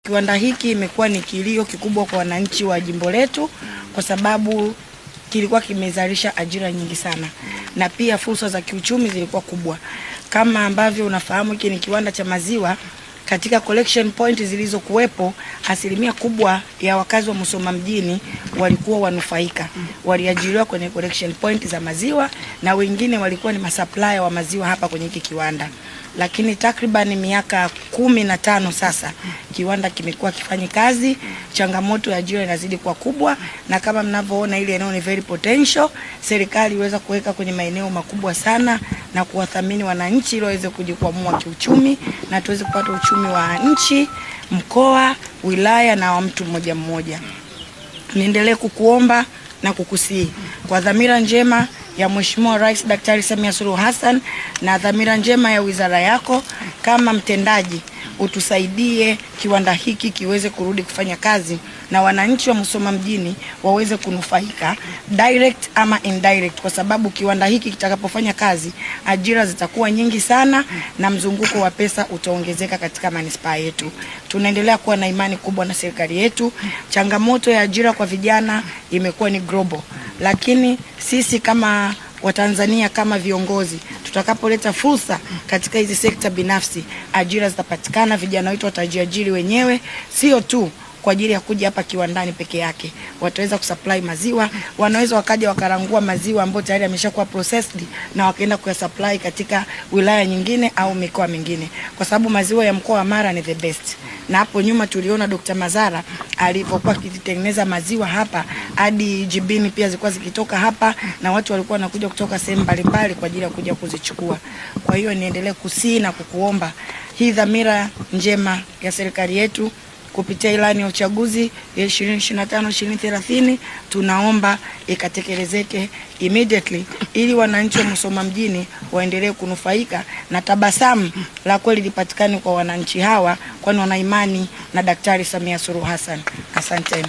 Kiwanda hiki imekuwa ni kilio kikubwa kwa wananchi wa jimbo letu kwa sababu kilikuwa kimezalisha ajira nyingi sana na pia fursa za kiuchumi zilikuwa kubwa. Kama ambavyo unafahamu, hiki ni kiwanda cha maziwa. Katika collection point zilizokuwepo, asilimia kubwa ya wakazi wa Musoma mjini walikuwa wanufaika. Waliajiriwa kwenye collection point za maziwa na wengine walikuwa ni masupplier wa maziwa hapa kwenye hiki kiwanda. Lakini takriban miaka 15 sasa kiwanda kimekuwa kifanyi kazi, changamoto ya ajira inazidi kuwa kubwa, na kama mnavyoona ile eneo ni very potential. Serikali iweza kuweka kwenye maeneo makubwa sana na kuwathamini wananchi ili waweze kujikwamua kiuchumi na tuweze kupata uchumi wa nchi, mkoa, wilaya na wa mtu mmoja mmoja. Niendelee kukuomba na kukusihi kwa dhamira njema ya Mheshimiwa Rais Daktari Samia Suluhu Hassan na dhamira njema ya wizara yako, kama mtendaji utusaidie kiwanda hiki kiweze kurudi kufanya kazi na wananchi wa Musoma mjini waweze kunufaika direct ama indirect, kwa sababu kiwanda hiki kitakapofanya kazi ajira zitakuwa nyingi sana na mzunguko wa pesa utaongezeka katika manispaa yetu. Tunaendelea kuwa na imani kubwa na serikali yetu. Changamoto ya ajira kwa vijana imekuwa ni global, lakini sisi kama Watanzania, kama viongozi, tutakapoleta fursa katika hizi sekta binafsi, ajira zitapatikana, vijana wetu watajiajiri wenyewe, sio tu kwa ajili ya kuja hapa kiwandani peke yake. Wataweza kusupply maziwa, wanaweza wakaja wakarangua maziwa ambayo tayari yameshakuwa processed na wakaenda kuyasupply katika wilaya nyingine au mikoa mingine, kwa sababu maziwa ya mkoa wa Mara ni the best. Na hapo nyuma tuliona Dr. Mazara alipokuwa akitengeneza maziwa hapa, hadi jibini pia zilikuwa zikitoka hapa na watu walikuwa wanakuja kutoka sehemu mbalimbali kwa ajili ya kuja kuzichukua. Kwa hiyo niendelee kusii na kukuomba hii dhamira njema ya serikali yetu kupitia ilani ya uchaguzi ya 2025-2030 tunaomba ikatekelezeke immediately ili wananchi wa Musoma mjini waendelee kunufaika na tabasamu la kweli lipatikane kwa wananchi hawa, kwani wana imani na Daktari Samia Suluhu Hassan. Asanteni.